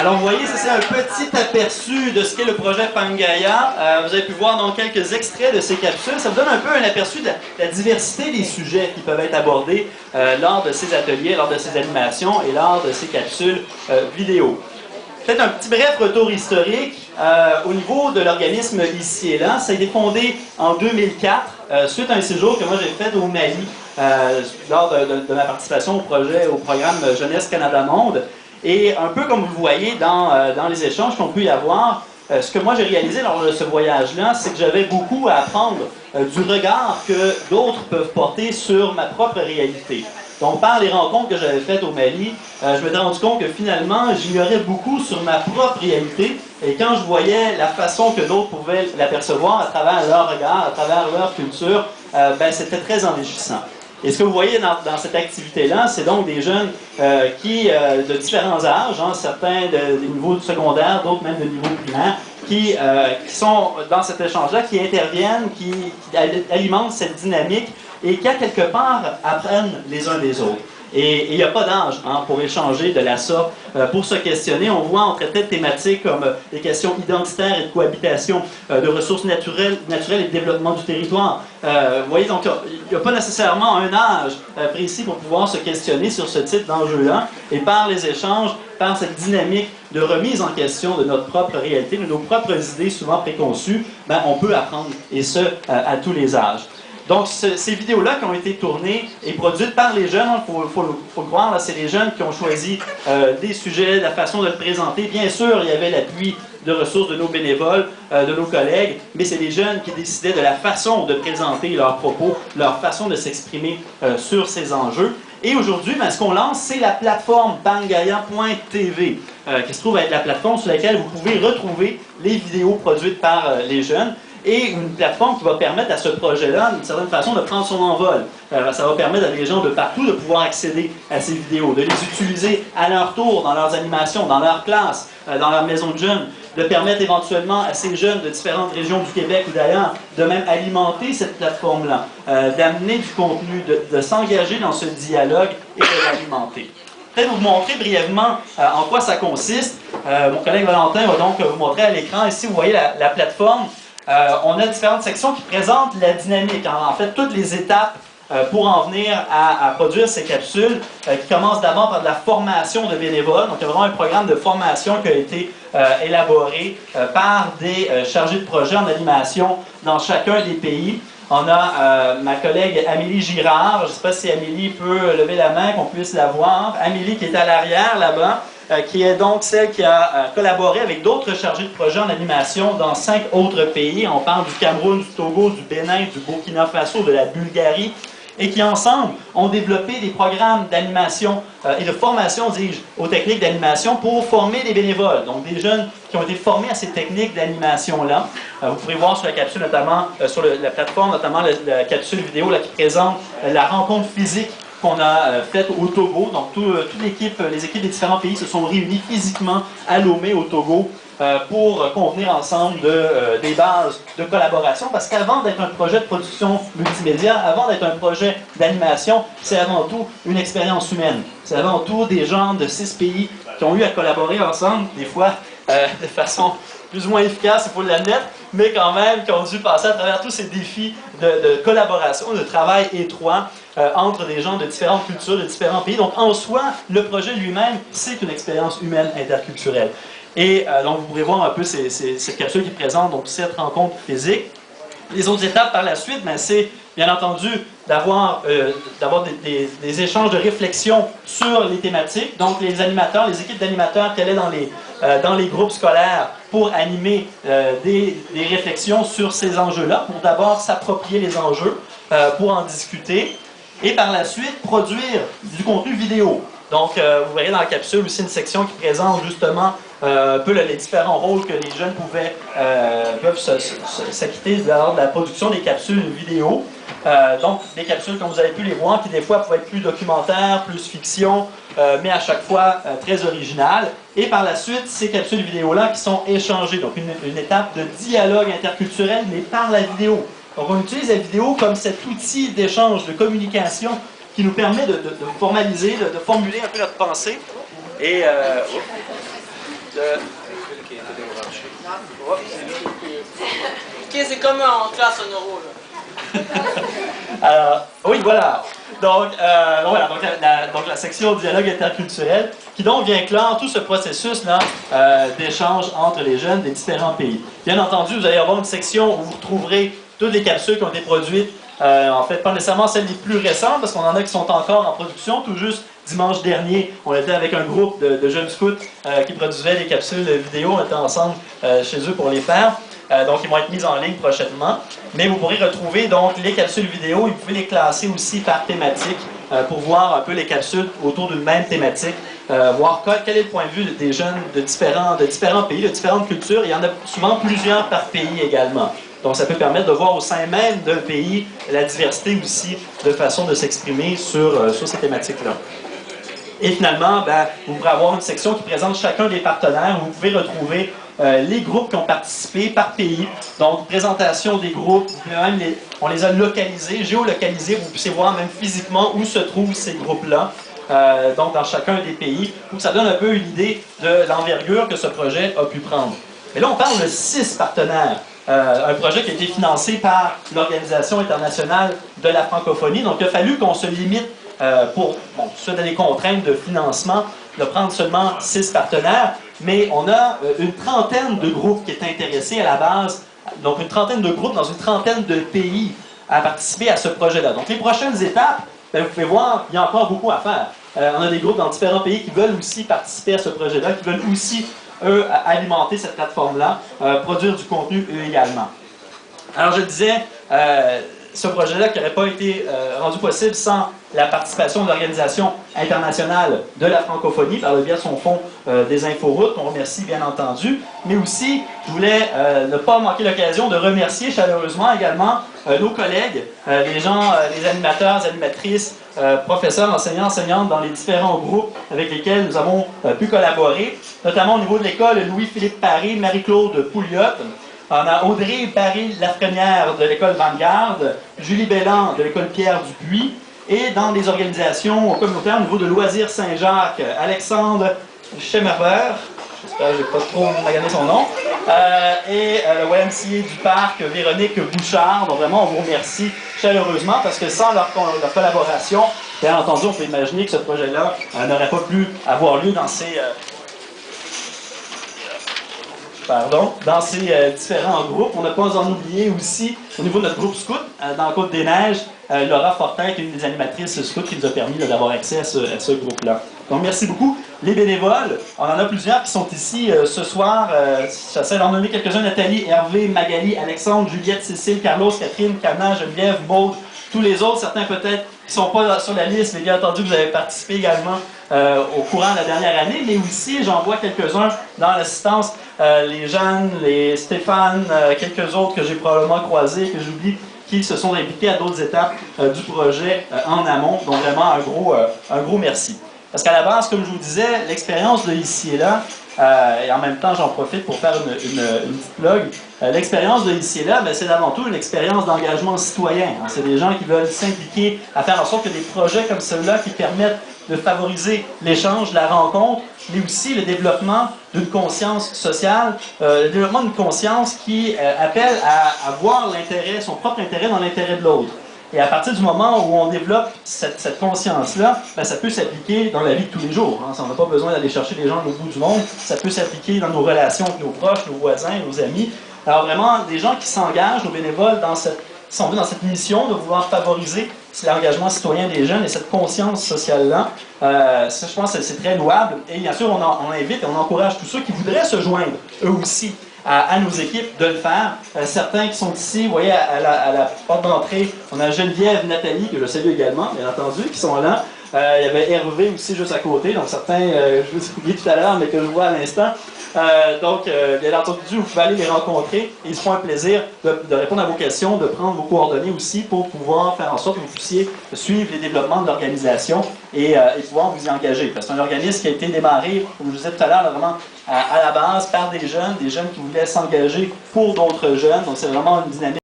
Alors vous voyez, c'est un petit aperçu de ce qu'est le projet Pangaea. Vous avez pu voir donc quelques extraits de ces capsules. Ça vous donne un peu un aperçu de la diversité des sujets qui peuvent être abordés lors de ces ateliers, lors de ces animations et lors de ces capsules vidéo. Peut-être un petit bref retour historique. Au niveau de l'organisme ici et là, ça a été fondé en 2004 suite à un séjour que moi j'ai fait au Mali lors de ma participation au programme Jeunesse Canada Monde. Et un peu comme vous le voyez dans les échanges qu'on peut y avoir, ce que moi j'ai réalisé lors de ce voyage-là, c'est que j'avais beaucoup à apprendre du regard que d'autres peuvent porter sur ma propre réalité. Donc, par les rencontres que j'avais faites au Mali, je m'étais rendu compte que finalement, j'ignorais beaucoup sur ma propre réalité. Et quand je voyais la façon que d'autres pouvaient l'apercevoir à travers leur regard, à travers leur culture, ben, c'était très enrichissant. Et ce que vous voyez dans cette activité-là, c'est donc des jeunes de différents âges, hein, certains des niveaux secondaires, d'autres même de niveau primaire, qui sont dans cet échange-là, qui interviennent, qui alimentent cette dynamique et qui, à quelque part, apprennent les uns des autres. Et il n'y a pas d'âge hein, pour échanger de la sorte, pour se questionner. On voit, on traitait de thématiques comme les questions identitaires et de cohabitation, de ressources naturelles et de développement du territoire. Vous voyez, donc, il n'y a pas nécessairement un âge précis pour pouvoir se questionner sur ce type d'enjeu-là. Et par les échanges, par cette dynamique de remise en question de notre propre réalité, de nos propres idées souvent préconçues, ben, on peut apprendre, et ce, à tous les âges. Donc, ces vidéos-là qui ont été tournées et produites par les jeunes, il faut le croire, c'est les jeunes qui ont choisi des sujets, la façon de le présenter. Bien sûr, il y avait l'appui de ressources de nos bénévoles, de nos collègues, mais c'est les jeunes qui décidaient de la façon de présenter leurs propos, leur façon de s'exprimer sur ces enjeux. Et aujourd'hui, ben, ce qu'on lance, c'est la plateforme pangaea.tv, qui se trouve être la plateforme sur laquelle vous pouvez retrouver les vidéos produites par les jeunes. Et une plateforme qui va permettre à ce projet-là, d'une certaine façon, de prendre son envol. Ça va permettre à des gens de partout de pouvoir accéder à ces vidéos, de les utiliser à leur tour dans leurs animations, dans leurs classes, dans leur maison de jeunes, de permettre éventuellement à ces jeunes de différentes régions du Québec ou d'ailleurs de même alimenter cette plateforme-là, d'amener du contenu, de s'engager dans ce dialogue et de l'alimenter. Peut-être vous montrer brièvement en quoi ça consiste. Mon collègue Valentin va donc vous montrer à l'écran. Ici, vous voyez la plateforme. On a différentes sections qui présentent la dynamique, en fait toutes les étapes pour en venir à produire ces capsules, qui commencent d'abord par de la formation de bénévoles. Donc il y a vraiment un programme de formation qui a été élaboré par des chargés de projet en animation dans chacun des pays. On a ma collègue Amélie Girard, je ne sais pas si Amélie peut lever la main, qu'on puisse la voir. Amélie qui est à l'arrière là-bas. Qui est donc celle qui a collaboré avec d'autres chargés de projet en animation dans 5 autres pays. On parle du Cameroun, du Togo, du Bénin, du Burkina Faso, de la Bulgarie, et qui ensemble ont développé des programmes d'animation et de formation, dis-je, aux techniques d'animation pour former des bénévoles, donc des jeunes qui ont été formés à ces techniques d'animation-là. Vous pourrez voir sur la capsule, notamment sur la plateforme, notamment la capsule vidéo là, qui présente la rencontre physique qu'on a faite au Togo. Donc, toute l'équipe, les équipes des différents pays se sont réunies physiquement à Lomé, au Togo, pour convenir ensemble des bases de collaboration. Parce qu'avant d'être un projet de production multimédia, avant d'être un projet d'animation, c'est avant tout une expérience humaine. C'est avant tout des gens de 6 pays qui ont eu à collaborer ensemble, des fois de façon plus ou moins efficace, il faut l'admettre, mais quand même qui ont dû passer à travers tous ces défis de collaboration, de travail étroit entre des gens de différentes cultures, de différents pays. Donc en soi, le projet lui-même, c'est une expérience humaine interculturelle. Et donc vous pourrez voir un peu cette capsule qui présente donc cette rencontre physique. Les autres étapes par la suite, ben, c'est bien entendu d'avoir des échanges de réflexion sur les thématiques. Donc les animateurs, les équipes d'animateurs qui allaient dans les groupes scolaires pour animer des réflexions sur ces enjeux-là, pour d'abord s'approprier les enjeux, pour en discuter, et par la suite produire du contenu vidéo. Donc vous verrez dans la capsule aussi une section qui présente justement un peu les différents rôles que les jeunes peuvent s'acquitter lors de la production des capsules vidéo. Donc des capsules, comme vous avez pu les voir, qui des fois pouvaient être plus documentaires, plus fiction, mais à chaque fois très originales. Et par la suite, ces capsules vidéo-là qui sont échangées. Donc une étape de dialogue interculturel, mais par la vidéo. Donc on utilise la vidéo comme cet outil d'échange, de communication qui nous permet de formaliser, de formuler un peu notre pensée et Ok, c'est comme en classe en euro, là. Alors, oui, voilà. Donc, voilà, donc la section dialogue interculturel qui donc vient clore tout ce processus-là d'échange entre les jeunes des différents pays. Bien entendu, vous allez avoir une section où vous retrouverez toutes les capsules qui ont été produites, en fait, pas nécessairement celles les plus récentes, parce qu'on en a qui sont encore en production. Tout juste dimanche dernier, on était avec un groupe de jeunes scouts qui produisaient des capsules vidéo. On était ensemble chez eux pour les faire. Donc, ils vont être mis en ligne prochainement. Mais vous pourrez retrouver donc les capsules vidéo et vous pouvez les classer aussi par thématique pour voir un peu les capsules autour d'une même thématique, voir quel est le point de vue des jeunes de différents pays, de différentes cultures. Il y en a souvent plusieurs par pays également. Donc, ça peut permettre de voir au sein même d'un pays la diversité aussi de façon de s'exprimer sur ces thématiques-là. Et finalement, vous pourrez avoir une section qui présente chacun des partenaires où vous pouvez retrouver les groupes qui ont participé par pays. Donc, présentation des groupes, on les a localisés, géolocalisés, vous puissiez voir même physiquement où se trouvent ces groupes-là, donc dans chacun des pays, pour que ça donne un peu une idée de l'envergure que ce projet a pu prendre. Mais là, on parle de 6 partenaires. Un projet qui a été financé par l'Organisation internationale de la francophonie. Donc, il a fallu qu'on se limite pour, suite à des contraintes de financement, de prendre seulement 6 partenaires, mais on a une trentaine de groupes qui est intéressés à la base, donc une trentaine de groupes dans une trentaine de pays à participer à ce projet-là. Donc les prochaines étapes, vous pouvez voir, il y a encore beaucoup à faire. On a des groupes dans différents pays qui veulent aussi participer à ce projet-là, qui veulent aussi, eux, alimenter cette plateforme-là, produire du contenu, eux également. Alors je le disais, ce projet-là qui n'aurait pas été rendu possible sans la participation de l'Organisation internationale de la francophonie par le biais de son fonds des Inforoutes, qu'on remercie bien entendu, mais aussi, je voulais ne pas manquer l'occasion de remercier chaleureusement également nos collègues, les gens, les animateurs, animatrices, professeurs, enseignants, enseignantes dans les différents groupes avec lesquels nous avons pu collaborer, notamment au niveau de l'école Louis-Philippe Paré, Marie-Claude Pouliot. On a Audrey Paré-Lafrenière de l'école Vanguard, Julie Belland de l'école Pierre Dupuis, et dans les organisations communautaires au niveau de Loisirs Saint-Jacques, Alexandre Schemerber, j'espère que je n'ai pas trop magané son nom, et le YMCA du Parc, Véronique Bouchard. Donc vraiment, on vous remercie chaleureusement parce que sans leur collaboration, bien entendu, on peut imaginer que ce projet-là n'aurait pas pu avoir lieu dans ces... dans ces différents groupes. On n'a pas en oublié aussi, au niveau de notre groupe scout, dans Côte-des-Neiges, Laura Fortin, qui est une des animatrices scout, qui nous a permis d'avoir accès à ce groupe-là. Donc, merci beaucoup. Les bénévoles, on en a plusieurs qui sont ici ce soir. J'essaie d'en nommer quelques-uns: Nathalie, Hervé, Magali, Alexandre, Juliette, Cécile, Carlos, Catherine, Cana, Geneviève, Maude, tous les autres, certains peut-être qui ne sont pas sur la liste, mais bien entendu, vous avez participé également au courant de la dernière année, mais aussi, j'en vois quelques-uns dans l'assistance, les Jeanne, les Stéphane, quelques autres que j'ai probablement croisés, que j'oublie, qui se sont impliqués à d'autres étapes du projet en amont. Donc vraiment un gros merci. Parce qu'à la base, comme je vous disais, l'expérience de Ici et Là, et en même temps j'en profite pour faire une petite plug, l'expérience de Ici et Là, c'est avant tout une expérience d'engagement citoyen. C'est des gens qui veulent s'impliquer à faire en sorte que des projets comme ceux-là qui permettent de favoriser l'échange, la rencontre, mais aussi le développement d'une conscience sociale, le développement d'une conscience qui appelle à voir l'intérêt, son propre intérêt dans l'intérêt de l'autre. Et à partir du moment où on développe cette conscience-là, ça peut s'appliquer dans la vie de tous les jours. On n'a pas besoin d'aller chercher les gens au bout du monde. Ça peut s'appliquer dans nos relations avec nos proches, nos voisins, nos amis. Alors vraiment, des gens qui s'engagent, nos bénévoles, qui sont venus dans cette mission de vouloir favoriser l'engagement citoyen des jeunes et cette conscience sociale-là, ça, je pense que c'est très louable. Et bien sûr, on invite et on encourage tous ceux qui voudraient se joindre, eux aussi, à nos équipes de le faire. Certains qui sont ici, vous voyez, à la porte d'entrée, on a Geneviève, Nathalie, que je salue également, bien entendu, qui sont là. Il y avait Hervé aussi juste à côté, donc certains, je vous ai oublié tout à l'heure, mais que je vois à l'instant. Bien entendu, vous pouvez aller les rencontrer et ils se font un plaisir de répondre à vos questions, de prendre vos coordonnées aussi pour pouvoir faire en sorte que vous puissiez suivre les développements de l'organisation et pouvoir vous y engager. Parce que c'est un organisme qui a été démarré, comme je vous disais tout à l'heure, vraiment à la base par des jeunes qui voulaient s'engager pour d'autres jeunes. Donc c'est vraiment une dynamique